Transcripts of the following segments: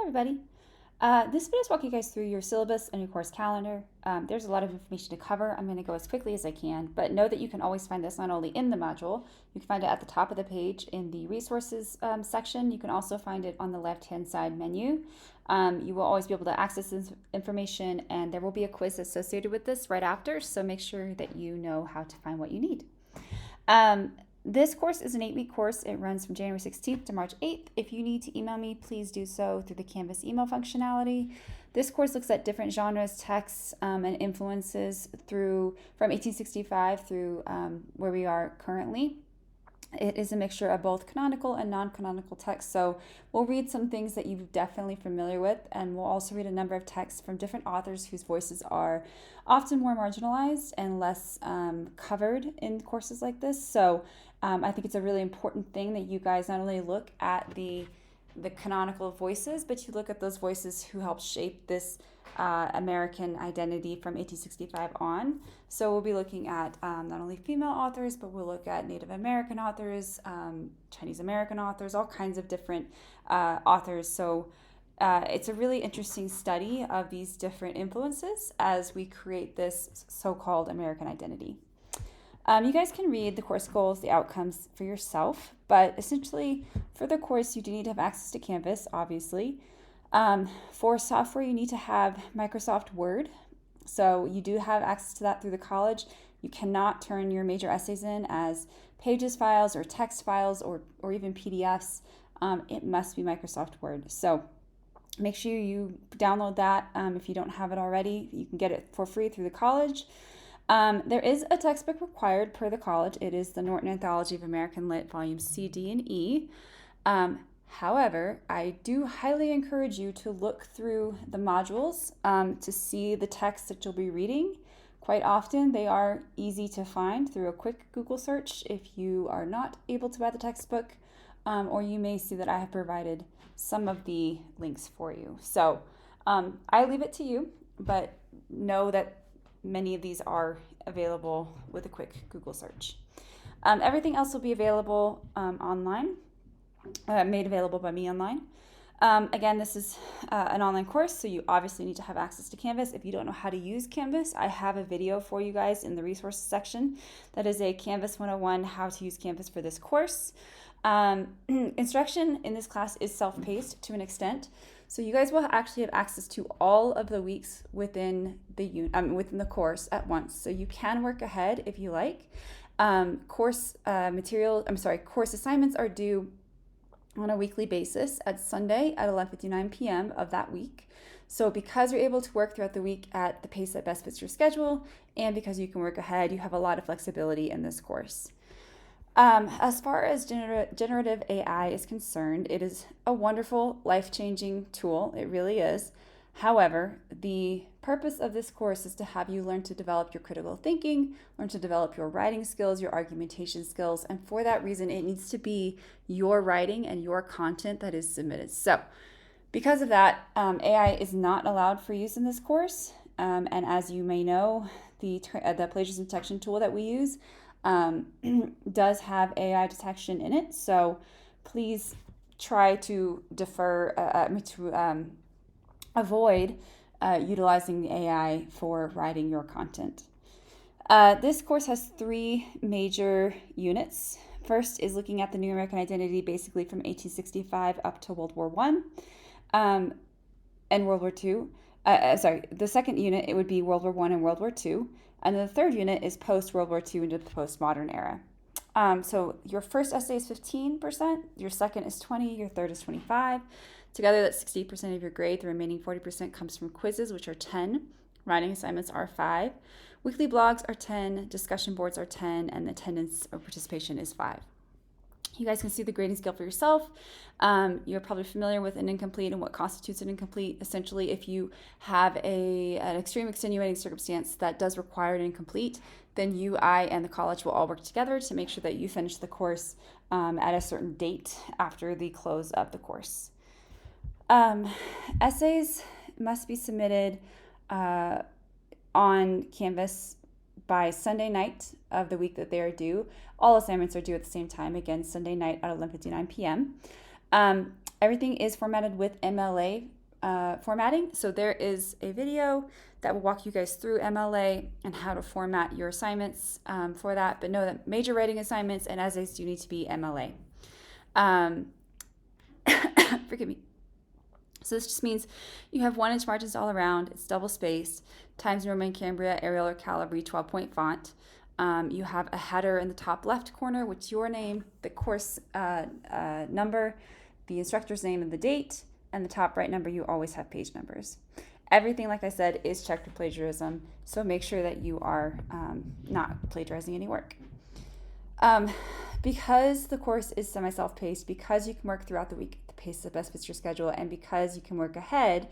everybody. This video is walking you guys through your syllabus and your course calendar. There's a lot of information to cover. I'm going to go as quickly as I can, but know that you can always find this not only in the module, you can find it at the top of the page in the resources section. You can also find it on the left-hand side menu. You will always be able to access this information, and there will be a quiz associated with this right after, so make sure that you know how to find what you need. This course is an 8-week course. It runs from January 16th to March 8th. If you need to email me, please do so through the Canvas email functionality. This course looks at different genres, texts, and influences from 1865 through where we are currently. It is a mixture of both canonical and non-canonical texts, so we'll read some things that you're definitely familiar with, and we'll also read a number of texts from different authors whose voices are often more marginalized and less covered in courses like this. So I think it's a really important thing that you guys not only look at the canonical voices, but you look at those voices who helped shape this American identity from 1865 on. So we'll be looking at not only female authors, but we'll look at Native American authors, Chinese American authors, all kinds of different authors. So it's a really interesting study of these different influences as we create this so-called American identity. You guys can read the course goals, the outcomes for yourself, but essentially for the course you do need to have access to Canvas, obviously. For software, you need to have Microsoft Word. So you do have access to that through the college. You cannot turn your major essays in as pages files or text files or even PDFs. It must be Microsoft Word. So make sure you download that if you don't have it already. You can get it for free through the college. There is a textbook required per the college. It is the Norton Anthology of American Lit, Volumes C, D, and E. However, I do highly encourage you to look through the modules to see the text that you'll be reading. Quite often, they are easy to find through a quick Google search if you are not able to buy the textbook, or you may see that I have provided some of the links for you. So I leave it to you, but know that many of these are available with a quick Google search. Everything else will be available online. Made available by me online. Again, this is an online course, so you obviously need to have access to Canvas. If you don't know how to use Canvas, I have a video for you guys in the resources section. That is a Canvas 101, how to use Canvas for this course. Instruction in this class is self-paced to an extent, so you guys will actually have access to all of the weeks within the course at once. So you can work ahead if you like. Course assignments are due on a weekly basis at Sunday at 11:59 p.m. of that week. So because you're able to work throughout the week at the pace that best fits your schedule, and because you can work ahead, you have a lot of flexibility in this course. As far as generative AI is concerned, it is a wonderful, life-changing tool. It really is. However, the purpose of this course is to have you learn to develop your critical thinking, learn to develop your writing skills, your argumentation skills, and for that reason, it needs to be your writing and your content that is submitted. So, because of that, AI is not allowed for use in this course, and as you may know, the plagiarism detection tool that we use does have AI detection in it, so please try to avoid utilizing the AI for writing your content. This course has 3 major units. First is looking at the new American identity, basically from 1865 up to World War I and World War II. The second unit, it would be World War I and World War II. And then the third unit is post-World War II into the postmodern era. So your first essay is 15%, your second is 20%, your third is 25%. Together, that's 60% of your grade. The remaining 40% comes from quizzes, which are 10. Writing assignments are 5. Weekly blogs are 10. Discussion boards are 10. And the attendance or participation is 5. You guys can see the grading scale for yourself. You're probably familiar with an incomplete and what constitutes an incomplete. Essentially, if you have an extreme extenuating circumstance that does require an incomplete, then you, I, and the college will all work together to make sure that you finish the course at a certain date after the close of the course. Essays must be submitted on Canvas by Sunday night of the week that they are due. All assignments are due at the same time, again, Sunday night at 11:59 p.m. Everything is formatted with MLA formatting. So there is a video that will walk you guys through MLA and how to format your assignments for that. But know that major writing assignments and essays do need to be MLA. Forgive me. So this just means you have 1-inch margins all around. It's double spaced, Times New Roman, Cambria, Arial, or Calibri 12-point font. You have a header in the top left corner, which is your name, the course number, the instructor's name and the date, and the top right number, you always have page numbers. Everything, like I said, is checked for plagiarism, so make sure that you are not plagiarizing any work. Because the course is semi-self-paced, because you can work throughout the week at the pace that best fits your schedule, and because you can work ahead,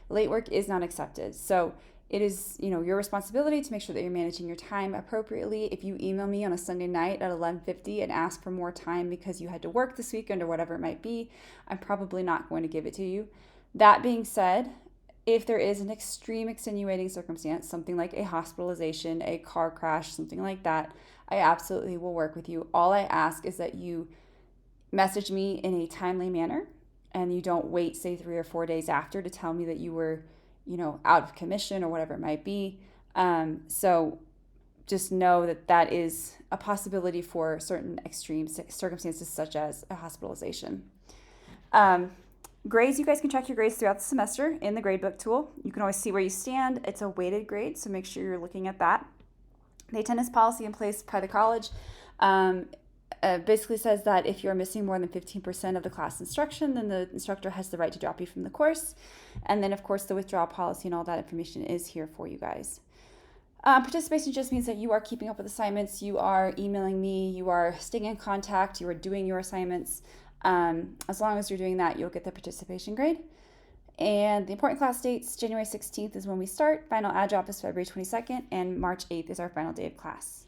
late work is not accepted. So it is, your responsibility to make sure that you're managing your time appropriately. If you email me on a Sunday night at 11:50 and ask for more time because you had to work this weekend or whatever it might be, I'm probably not going to give it to you. That being said, if there is an extreme extenuating circumstance, something like a hospitalization, a car crash, something like that, I absolutely will work with you. All I ask is that you message me in a timely manner and you don't wait, say, 3 or 4 days after to tell me that you were, out of commission or whatever it might be. So just know that that is a possibility for certain extreme circumstances, such as a hospitalization. Grades, you guys can track your grades throughout the semester in the gradebook tool. You can always see where you stand. It's a weighted grade, so make sure you're looking at that. The attendance policy in place by the college basically says that if you're missing more than 15% of the class instruction, then the instructor has the right to drop you from the course. And then, of course, the withdrawal policy and all that information is here for you guys. Participation just means that you are keeping up with assignments, you are emailing me, you are staying in contact, you are doing your assignments. As long as you're doing that, you'll get the participation grade. And the important class dates, January 16th is when we start, final ad drop is February 22nd, and March 8th is our final day of class.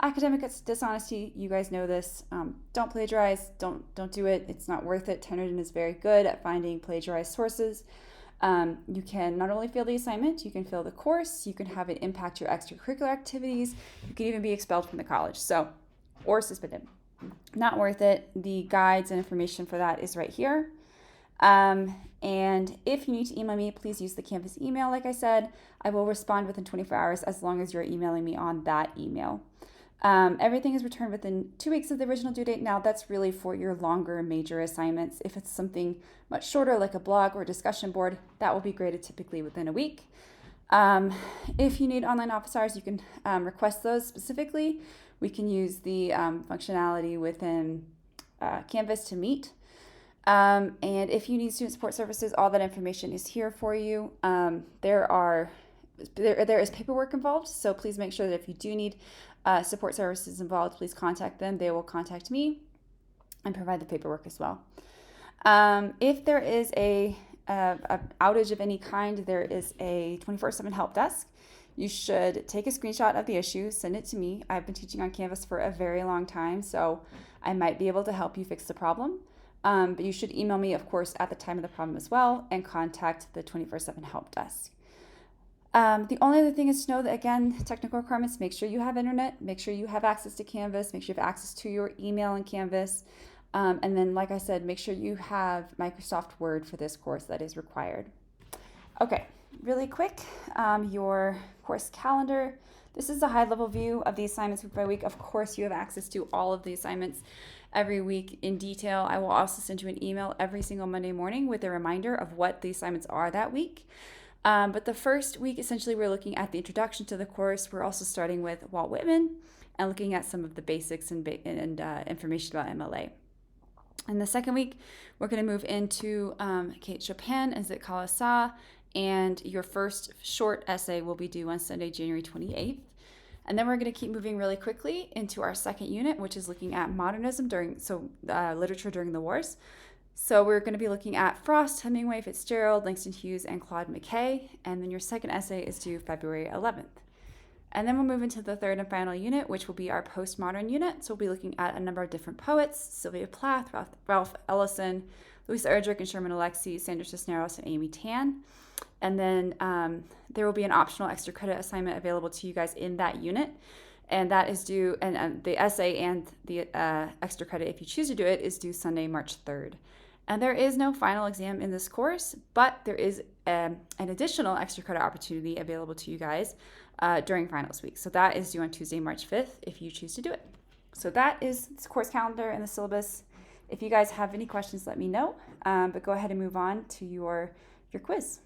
Academic dishonesty, you guys know this. Don't plagiarize, don't do it. It's not worth it. Tenderden is very good at finding plagiarized sources. You can not only fail the assignment, you can fail the course, you can have it impact your extracurricular activities, you can even be expelled from the college, or suspended. Not worth it. The guides and information for that is right here. And if you need to email me, please use the Canvas email. Like I said, I will respond within 24 hours as long as you're emailing me on that email. Everything is returned within 2 weeks of the original due date. Now, that's really for your longer major assignments. If it's something much shorter, like a blog or a discussion board, that will be graded typically within a week. If you need online office hours, you can request those specifically. We can use the functionality within Canvas to meet. And if you need student support services, all that information is here for you. There is paperwork involved, so please make sure that if you do need support services involved, please contact them. They will contact me and provide the paperwork as well. If there is a outage of any kind, there is a 24/7 help desk. You should take a screenshot of the issue, send it to me. I've been teaching on Canvas for a very long time, so I might be able to help you fix the problem. But you should email me, of course, at the time of the problem as well, and contact the 24/7 help desk. The only other thing is to know that, again, technical requirements, make sure you have internet, make sure you have access to Canvas, make sure you have access to your email in Canvas. And then, like I said, make sure you have Microsoft Word for this course. That is required. Okay, really quick, your course calendar. This is a high-level view of the assignments week by week. Of course, you have access to all of the assignments every week in detail. I will also send you an email every single Monday morning with a reminder of what the assignments are that week. But the first week, essentially, we're looking at the introduction to the course. We're also starting with Walt Whitman and looking at some of the basics and information about MLA. In the second week, we're going to move into Kate Chopin and Zitkala Sa, and your first short essay will be due on Sunday, January 28th. And then we're going to keep moving really quickly into our second unit, which is looking at modernism literature during the wars. So we're going to be looking at Frost, Hemingway, Fitzgerald, Langston Hughes, and Claude McKay. And then your second essay is due February 11th. And then we'll move into the third and final unit, which will be our postmodern unit. So we'll be looking at a number of different poets: Sylvia Plath, Ralph Ellison, Louisa Erdrich, and Sherman Alexie, Sandra Cisneros, and Amy Tan. And then there will be an optional extra credit assignment available to you guys in that unit. And that is due, and the essay and the extra credit, if you choose to do it, is due Sunday, March 3rd. And there is no final exam in this course, but there is an additional extra credit opportunity available to you guys during finals week. So that is due on Tuesday, March 5th, if you choose to do it. So that is the course calendar and the syllabus. If you guys have any questions, let me know. But go ahead and move on to your quiz.